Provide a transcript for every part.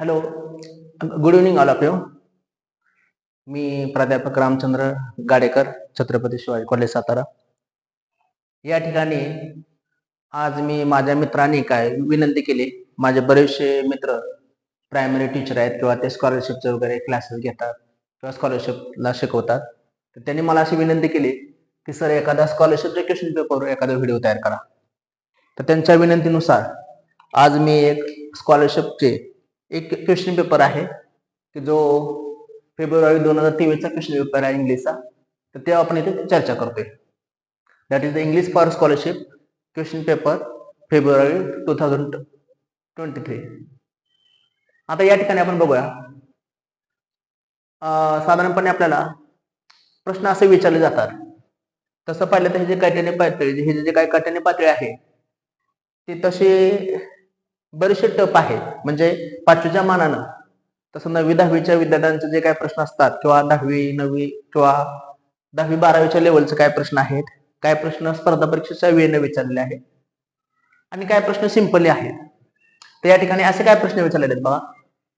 Hello, good evening all of you. मी प्राध्यापक Ramchandra Gadekar, Chhatrapati Shivaji college Satara. या ठिकाणी आज मी माझ्या मित्रांनी काय विनंती केली. माझे बरेचसे मित्र प्रायमरी टीचर आहेत किंवा ते स्कॉलरशिपचे वगैरे क्लासेस घेतात किंवा स्कॉलरशिपला शिकवतात. तर त्यांनी मला अशी विनंती केली की सर एखादा स्कॉलरशिपचे क्वेश्चन पेपर एखादा व्हिडिओ तयार करा. तर त्यांच्या विनंतीनुसार आज मी एक स्कॉलरशिपचे एक क्वेश्चन पेपर आहे की जो फेब्रुवारी 2023चा क्वेश्चन पेपर आहे इंग्लिशचा. तर ते आपण इथे चर्चा करतोय. That is the English for scholarship question paper February 2023. आता या ठिकाणी आपण बघूया. साधारणपणे आपल्याला प्रश्न असे विचारले जातात. तसं पाहिलं तर हे जे काठ्याने पातळी हे जे काही काठ्याने पातळी आहे ते तसे बरेचसे टप आहेत. म्हणजे 5वीच्या मानानं तसं 9वी-10वीच्या विद्यार्थ्यांचे जे काही प्रश्न असतात किंवा 10वी 9वी किंवा 10वी-12वीच्या लेवलचे काय प्रश्न आहेत, काय प्रश्न स्पर्धा परीक्षेच्या वेळेने विचारलेले आहेत आणि काय प्रश्न सिंपली आहेत. तर या ठिकाणी असे काय प्रश्न विचारलेले आहेत बघा.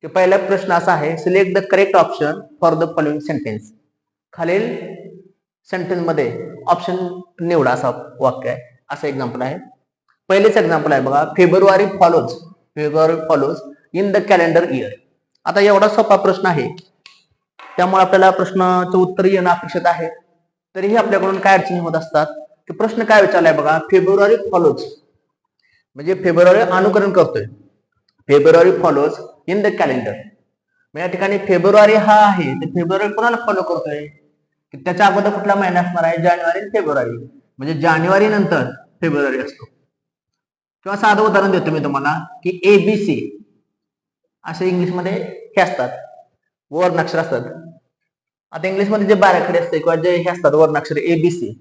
की पहिला प्रश्न असा आहे, select the correct option for the following sentence. खालील सेंटेन्स मध्ये ऑप्शन निवडा असा वाक्य आहे, असं एक्झाम्पल आहे. पहिलेच एक्झाम्पल आहे बघा, February follows in the calendar year. आता एवढा सोपा प्रश्न आहे त्यामुळे आपल्याला प्रश्नाचं उत्तर येणं अपेक्षित आहे. तरीही आपल्याकडून काय अडचणी होत असतात की प्रश्न काय विचारलाय बघा, फेब्रुवारी फॉलोज म्हणजे फेब्रुवारी अनुकरण करतोय. February follows in the calendar. या ठिकाणी फेब्रुवारी हा आहे, तर फेब्रुवारी कोणाला फॉलो करतोय की त्याच्या अगोदर कुठला महिना असणार आहे, जानेवारी फेब्रुवारी. म्हणजे जानेवारी नंतर फेब्रुवारी असतो. किंवा साधं उदाहरण देतो मी तुम्हाला की ABC असे इंग्लिशमध्ये हे असतात वर्णाक्षर असतात. आता इंग्लिशमध्ये जे बाराखडे असते किंवा जे हे असतात वर्णाक्षर ABC,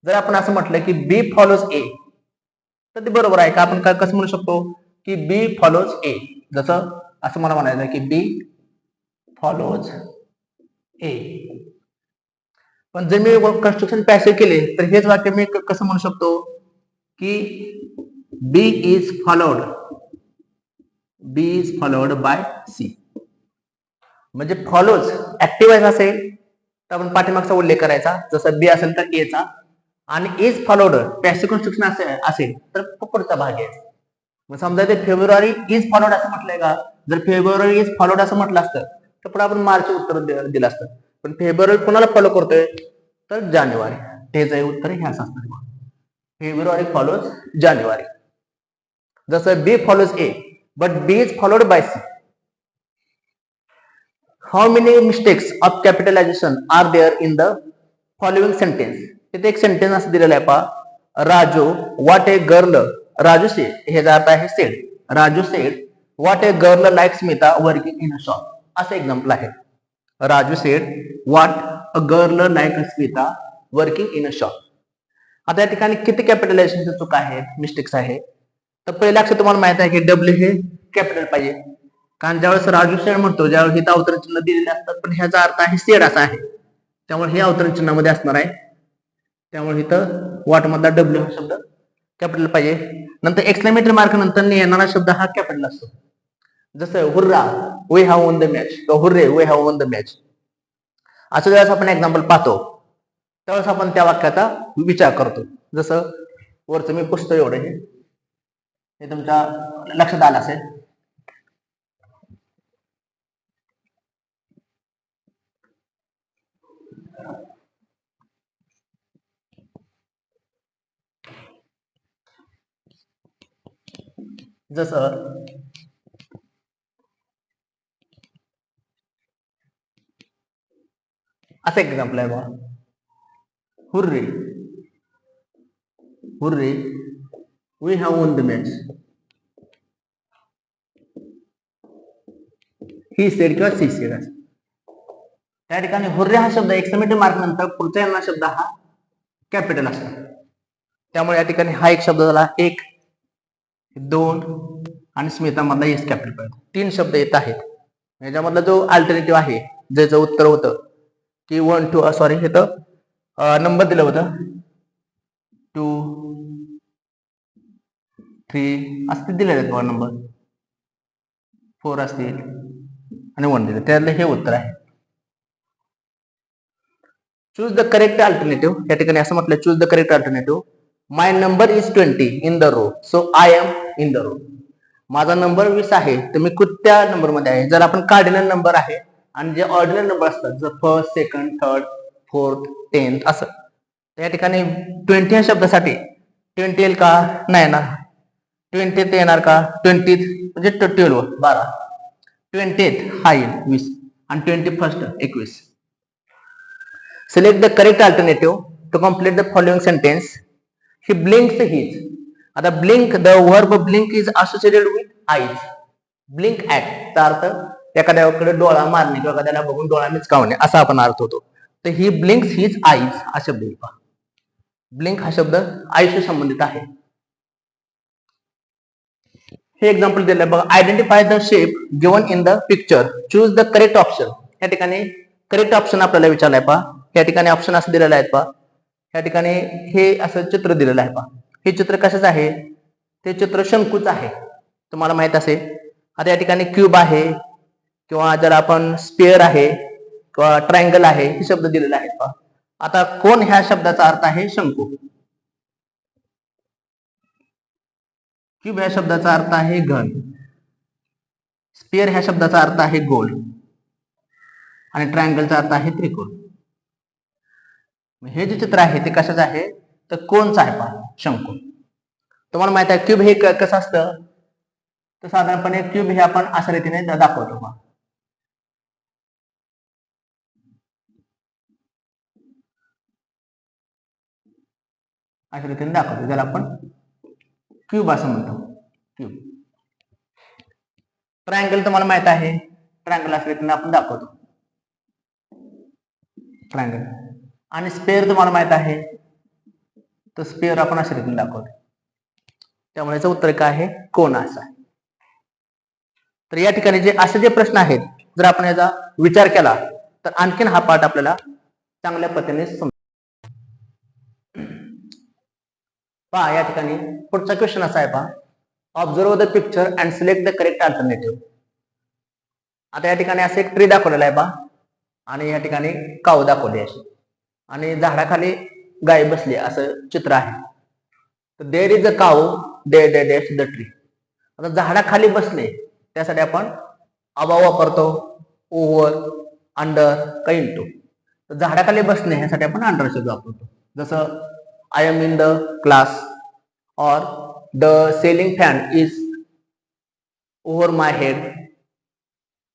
जर आपण असं म्हटलं की B फॉलोज A तर ते बरोबर आहे का? आपण काय कसं म्हणू शकतो की B फॉलोज A. जसं असं मला म्हणायचं की B फॉलोज A. पण जर मी कन्स्ट्रक्शन पॅसिव्ह केले तर हेच वाक्य मी कसं म्हणू शकतो की B is followed bye C. म्हणजे फॉलोज ऍक्टिव्ह असेल तर आपण पाठीमागचा उल्लेख करायचा, जसं बी असेल तर ए चा, आणि इज फॉलोड पॅसिव्ह कन्स्ट्रक्शन असेल तर पुढचा भाग आहे. मग समजा ते फेब्रुवारी इज फॉलोड असं म्हटलंय का, जर फेब्रुवारी इज फॉलोड असं म्हटलं असतं तर पुढे आपण मार्च उत्तर दिलं असतं. पण फेब्रुवारी कोणाला फॉलो करतोय तर जानेवारी. हे जे उत्तर हे असं असणार, फेब्रुवारी फॉलोज जानेवारी. जसं B follows A but B is followed by C. How many mistakes of capitalization are there in the following sentence? तिथे एक सेंटेन्स असं दिलेलं आहे पहा, Raju what a girl, Raju sed, हे अर्थ आहे sed. Raju sed what a girl like Smita working in a shop. असं एक्झाम्पल आहे. Raju sed what a girl like Smita working in a shop. आता या ठिकाणी किती कॅपिटलायझेशनच्या चुका आहेत, मिस्टेक्स आहे. तर पहिलं अक्षर तुम्हाला माहित आहे की डब्ल्यू हे कॅपिटल पाहिजे. कारण ज्यावेळेस राजू सेड म्हणतो त्यावेळेस इथं अवतरण चिन्ह दिलेले असतात, पण ह्याचा अर्थ आहे सेड असा आहे, त्यामुळे हे अवतरण चिन्हामध्ये असणार आहे. त्यामुळे इथं वॉट मधला डब्ल्यू हा शब्द कॅपिटल पाहिजे. नंतर एक्सक्लेमेटरी मार्क नंतर येणारा शब्द हा कॅपिटल असतो. जसं hurrah we have won the match किंवा hurray we have won the match. असं ज्यावेळेस आपण एक्झाम्पल पाहतो त्यावेळेस आपण त्या वाक्याचा विचार करतो. जसं वरचं मी पुसतो एवढं, हे तुमच्या लक्षात आलं असेल. जसं असं एक्झाम्पल आहे बघा, hurray hurray we have won the match. He said किंवा सी सेड. त्या ठिकाणी हुर्रे हा शब्द एक्सक्लेमेटरी मार्क नंतर पुढचा येणारा शब्द हा कॅपिटल असतो. त्यामुळे या ठिकाणी हा एक शब्द झाला, एक, दोन आणि स्मिता मधला एस कॅपिटल पाहिजे. 3 शब्द येत आहेत. याच्यामधला जो अल्टरनेटिव्ह आहे ज्याचं उत्तर होतं की 1 2 सॉरी हे तर नंबर दिलं होतं 2 3 असं दिलेलं आहे नंबर. 4 असतील आणि 1 दिलं, त्यातलं हे उत्तर आहे. Choose the correct alternative. या ठिकाणी असं म्हटलं, choose the correct alternative. My number is 20 in the row, so I am in the row. माझा नंबर 20 आहे, तर मी कुठल्या नंबर मध्ये आहे. जर आपण कार्डिनल नंबर आहे आणि जे ऑर्डिनल नंबर असतात, जर first, second, third, fourth, 10th असं, या ठिकाणी 20 या शब्दासाठी 20 येईल का? नाही ना. 20th येणार का? 20th म्हणजे 12 12, 20th हा येईल 20 आणि 21st 21. Select the correct alternative to complete the following sentence. He blinks his. आता blink, the verb blink is associated with eyes. Blink at चा अर्थ एखाद्याकडे डोळा मारणे किंवा एखाद्याला बघून डोळा मिचकावणे असा आपण अर्थ होतो. तर ही ब्लिंक्स हिज आईज हा शब्द येईल. ब्लिंक हा शब्द आईशी संबंधित आहे. हे एक्झाम्पल दिलं बघा. Identify the shape given in the picture, choose the correct option. या ठिकाणी करेक्ट ऑप्शन आपल्याला विचारलाय पहा. या ठिकाणी ऑप्शन असं दिलेलं आहे पहा. या ठिकाणी हे असं चित्र दिलेलं आहे पहा. हे चित्र कशाच आहे? ते चित्र शंकूच आहे, तुम्हाला माहित असेल. आता या ठिकाणी क्यूब आहे किंवा जर आपण स्पेअर आहे किंवा ट्रायंगल आहे हे शब्द दिलेले आहेत पहा. आता कोण ह्या शब्दाचा अर्थ आहे? शंकू. क्यूब ह्या शब्दाचा अर्थ आहे घन. स्पेअर ह्या शब्दाचा अर्थ आहे गोल आणि ट्रायंगलचा अर्थ आहे त्रिकोण. हे जे चित्र आहे ते कशाच आहे? तर कोणचं आहे पहा, शंकू. तुम्हाला माहित आहे क्यूब हे कसं असतं? तर साधारणपणे क्यूब हे आपण अशा रीतीने दाखवतो पहा. अशा रीतीने दाखवतो, ज्याला आपण क्यूब असं म्हणतो. क्यूब. ट्रायंगल तुम्हाला माहित आहे, ट्रायंगल अशा रीतीने आपण दाखवतो, ट्रायंगल. आणि स्पेअर तुम्हाला माहित आहे, तर स्पेअर आपण अशा रीतीने दाखवतो. त्यामुळे याचं उत्तर काय आहे? कोण असं आहे. तर या ठिकाणी जे असे जे प्रश्न आहेत, जर आपण याचा विचार केला तर आणखीन हा पाठ आपल्याला चांगल्या पद्धतीने समजेल. पहा या ठिकाणी पुढचा क्वेश्चन असा आहे पहा. Observe the picture and select the correct alternative. आता या ठिकाणी असं एक ट्री दाखवलेला आहे पहा आणि या ठिकाणी काऊ दाखवली अशी आणि झाडाखाली गाय बसली असं चित्र आहे. तर there is a cow at the tree. आता झाडाखाली बसले त्यासाठी आपण अबाव वापरतो, ओव्हर, अंडर का इंटू. तर झाडाखाली बसणे ह्यासाठी आपण अंडर शब्द वापरतो. जसं I am in the class or the ceiling fan is over my head.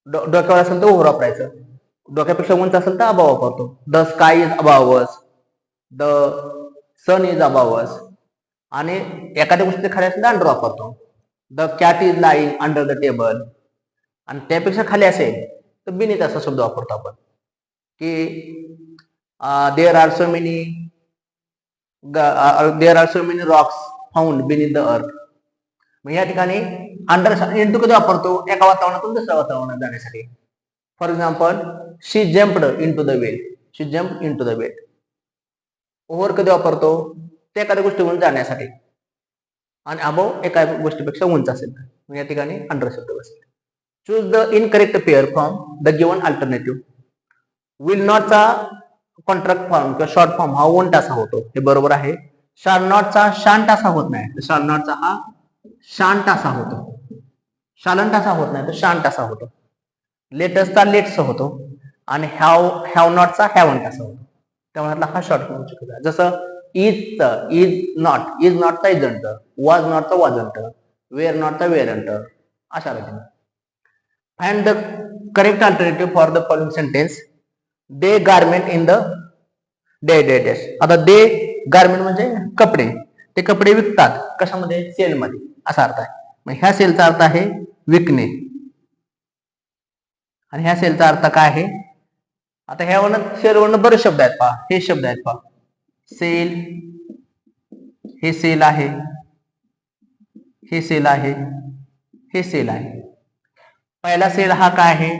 डोक्यावर असेल तर ओव्हर वापरायचं, डोक्यापेक्षा उंच असेल तर अबाव वापरतो. The sky is above us, the sun is above us. आणि एखाद्या गोष्टी खाली असेल तर अंडर वापरतो. The cat is lying under the table. आणि त्यापेक्षा खाली असेल तर बिनीथ असा शब्द वापरतो आपण, की there are so many rocks found beneath the earth. मग या ठिकाणी अंडर इंटू कधी वापरतो? एका वातावरणातून दुसऱ्या वातावरणात जाण्यासाठी. For example she jumped into the well, she jump into the well. Over कधी वापरतो? ते एखाद्या गोष्टीवरून जाण्यासाठी. आणि अबाव एका गोष्टीपेक्षा उंच असेल तर या ठिकाणी अंडर शब्द बसेल. Choose the incorrect pair from the given alternative. Will नॉटचा कॉन्ट्रॅक्ट फॉर्म किंवा शॉर्ट फॉर्म हा वोंट असा होतो, हे बरोबर आहे. शाल नॉटचा शांत असा होत नाही, तर शाल नॉटचा हा शांत असा होतो. शालंट असा होत नाही, तर शांत असा होतो. लेटसचा लेट्स होतो आणि हॅव नॉटचा हॅवंट असा होतो. त्यामुळे हा शॉर्ट फॉर्म शिकवला. जसं इज नॉटचा इजंट, वॉज नॉटचा वॉजंट, वेअर नॉटचा वेअरंट अशा रीतीने. Find the correct alternative for the following sentence. They garment in the days. आता दे गारमेंट म्हणजे कपडे, ते कपडे विकतात कशामध्ये? सेलमध्ये असा अर्थ आहे. मग ह्या सेलचा अर्थ आहे विकणे आणि ह्या सेलचा अर्थ काय आहे? आता ह्यावरनं सेलवरनं बरेच शब्द आहेत पहा. हे शब्द आहेत पहा. सेल, हे सेल आहे, हे सेल आहे, हे सेल आहे. पहिला सेल हा काय आहे?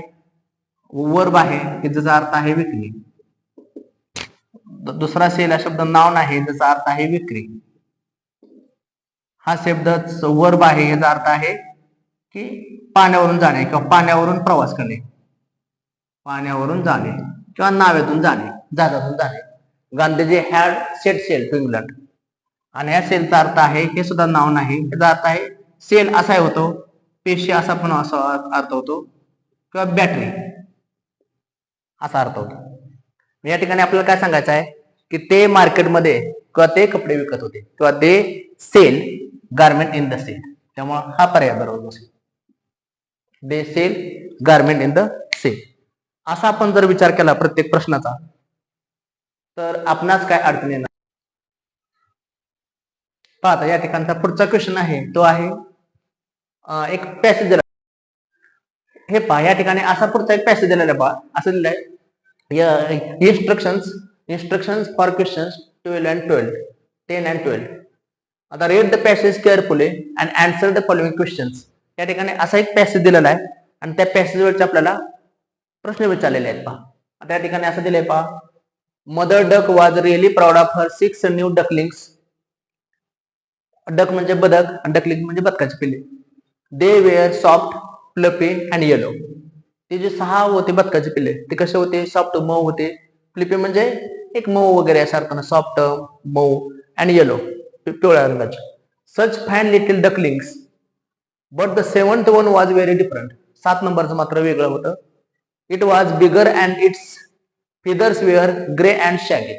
वर्ब आहे की ज्याचा अर्थ आहे विकणे. दुसरा सेल हा शब्द नाउन आहे ज्याचा अर्थ आहे विक्री. हा शब्द वर्ब आहे याचा अर्थ आहे की पाण्यावरून जाणे किंवा पाण्यावरून प्रवास करणे, पाण्यावरून जाणे किंवा नावेतून जाणे, जहाजातून जाणे. Gandhiji had set sail to England. आणि या सेलचा अर्थ आहे, हे सुद्धा नाव नाही, याचा अर्थ आहे सेल असा होतो, पेशी असा पण असा अर्थ होतो, किंवा बॅटरी असा अर्थ होतो. या ठिकाणी आपल्याला काय सांगायचं आहे की ते मार्केटमध्ये किंवा ते कपडे विकत होते किंवा ते sell garment in the sale. त्यामुळे हा पर्याय बरोबर बसेल. They sell garment in the sale. असा आपण जर विचार केला प्रत्येक प्रश्नाचा तर आपणास काय अडचण येणार. पाहता या ठिकाणचा पुढचा क्वेश्चन आहे तो आहे एक पॅसेज. हे पहा या ठिकाणी असा पुढचा एक पॅसेज दिलेला आहे. पहा असं दिलंय, instructions for questions 12 and 12, 10 and 12. आता read the passage carefully and answer the following questions. या ठिकाणी असा एक पॅसेज दिलेला आहे आणि त्या पॅसेजवरचे आपल्याला प्रश्न विचारलेले आहेत. पहा आता या ठिकाणी असं दिलंय, पहा mother duck was really proud of her 6 new ducklings. Duck म्हणजे बदक आणि डकलिंग म्हणजे बदकाची पिल्ले. They were soft fluffy and yellow. ते जे 6 होते बदकाचे पिल्ले ते कसे होते, सॉफ्ट मऊ होते. फ्लिपी म्हणजे एक मऊ वगैरे अशा अर्थानं, सॉफ्ट मऊ, अँड येलो पिवळ्या रंगाचे. Such fine little ducklings but the 7th one was very different. 7 नंबरचं मात्र वेगळं होतं. It was bigger and its feathers were grey and shaggy.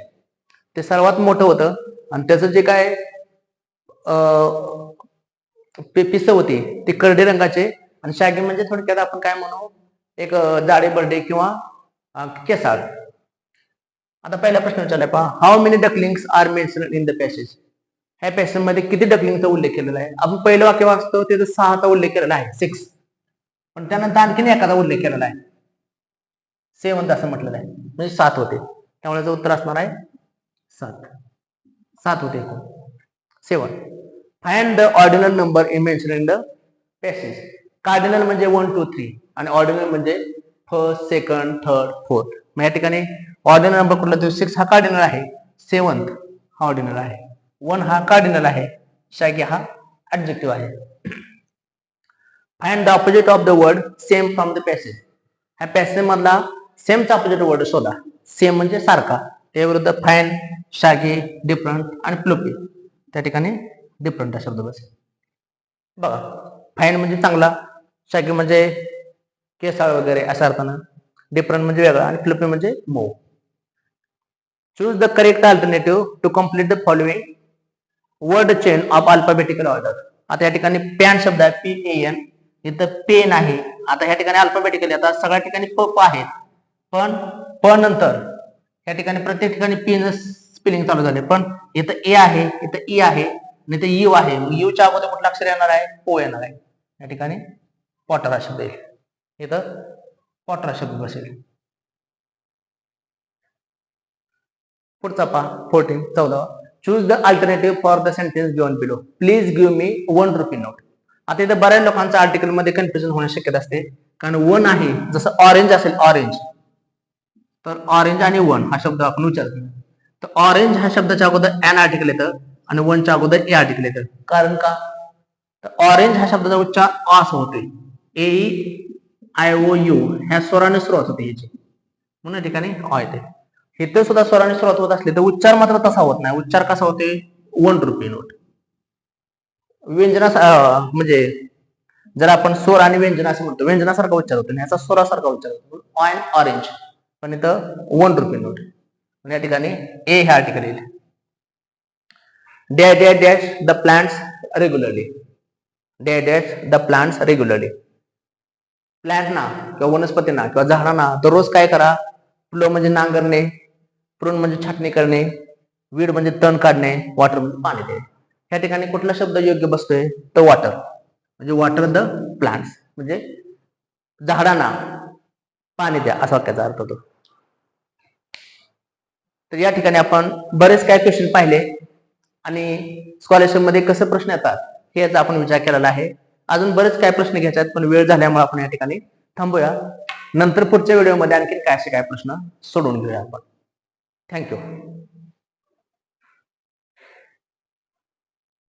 ते सर्वात मोठं होतं आणि त्याचं जे काय पिसं होती ते करडे रंगाचे आणि शॅगी म्हणजे थोडक्यात आपण काय म्हणू, एक जाडे बर्डे किंवा केसाळ. आता पहिला प्रश्न विचारलाय, पहा how many ducklings are mentioned in the passage. ह्या पॅसेज मध्ये किती डकलिंगचा उल्लेख केलेला आहे. आपण पहिलं वाक्य वाचतो त्याचा 6चा उल्लेख केलेला आहे, 6. पण त्यानंतर आणखीन एखादा उल्लेख केलेला आहे, 7 असं म्हटलेलं आहे, म्हणजे 7 होते. त्यामुळे उत्तर असणार आहे 7 होते एकूण 7. Find the ordinal number mentioned in the passage. Cardinal म्हणजे 1 2 3 आणि ऑर्डिनल म्हणजे फर्स्ट, सेकंड, थर्ड, फोर्थ. मग या ठिकाणी ऑर्डिनल नंबर कुठला तर 6 हा कार्डिनल आहे, 7th हा ऑर्डिनल आहे, 1 हा कार्डिनल आहे, शॅगी हा ऍडजेक्टिव्ह आहे. Find the opposite of the word same from the passage. ह्या पॅसेज मधला सेमचा ऑपोजिट वर्ड शोधा. सेम म्हणजे सारखा, त्याविरुद्ध फाईन, शॅगी, डिफरंट आणि फ्लुपी. त्या ठिकाणी डिफरंट हा शब्द बसेल. बघा फाईन म्हणजे चांगला, शॅगी म्हणजे केसाळ वगैरे अशा अर्थानं, डिफरंट म्हणजे वेगळा आणि फ्लुपी म्हणजे मऊ. Choose the correct alternative to complete the following word chain of alphabetical order. आता या ठिकाणी पॅन शब्द आहे, PAN, इथं पेन आहे. आता ह्या ठिकाणी अल्फाबेटिकल, आता सगळ्या ठिकाणी प आहेत, पण प नंतर या ठिकाणी प्रत्येक ठिकाणी पीन स्पेलिंग चालू झाले, पण इथं ए आहे, इथं ई आहे, इथं यू आहे. यू च्या अगोदर कुठला अक्षर येणार आहे, ओ येणार आहे. या ठिकाणी पॉटर हा शब्द येईल, इथं पॉटर हा शब्द बसेल. पुढचा पहा 14. Choose the alternative for the sentence given below. Please give me 1 rupee note. आता इथं बऱ्याच लोकांचं आर्टिकल मध्ये कन्फ्युजन होण्याची शक्यता असते, कारण 1 आहे, जसं ऑरेंज असेल ऑरेंज, तर ऑरेंज आणि 1 हा शब्द आपण विचारतो. तर ऑरेंज ह्या शब्दाच्या अगोदर एन आर्टिकल येतं आणि 1च्या अगोदर ए आर्टिकल येतं. कारण का, तर ऑरेंज ह्या शब्दाचा उच्चार अ असं होतोय, AEIOU ह्या स्वराने सुरुवात होते ह्याची, म्हणून या ठिकाणी अ येते. इथे सुद्धा स्वराने सुरुवात होत असली तर उच्चार मात्र तसा होत नाही. उच्चार कसा होते, 1 रुपी नोट. व्यंजना म्हणजे जर आपण स्वर आणि व्यंजन असं म्हणतो, व्यंजनासारखा उच्चार होतो, ह्याचा स्वरासारखा उच्चार होतो, ऑरेंज. पण इथं 1 रुपी नोट. या ठिकाणी ए हे आर्टिकल येईल. Dash dash dash the plants regularly. Dash dash the plants regularly. प्लांटना किंवा वनस्पतींना किंवा झाडांना दररोज काय करा. फ्लो म्हणजे नांगरणे, प्रून म्हणजे छाटणी करणे, वीड म्हणजे तण काढणे, वॉटर म्हणजे पाणी देणे. या ठिकाणी कुठला शब्द योग्य बसतोय, तर वॉटर. म्हणजे वॉटर द प्लांट्स म्हणजे झाडांना पाणी द्या असा वाक्याचा अर्थ होतो. तर या ठिकाणी आपण बरेच काय क्वेश्चन पाहिले आणि स्कॉलरशिप मध्ये कसं प्रश्न येतात हे याचा आपण विचार केलेला आहे. अजून बरेच काय प्रश्न घ्यायचे आहेत, पण वेळ झाल्यामुळे आपण या ठिकाणी थांबूया. नंतर पुढच्या व्हिडिओमध्ये आणखी काय असे काय प्रश्न सोडून घेऊया आपण. थँक्यू.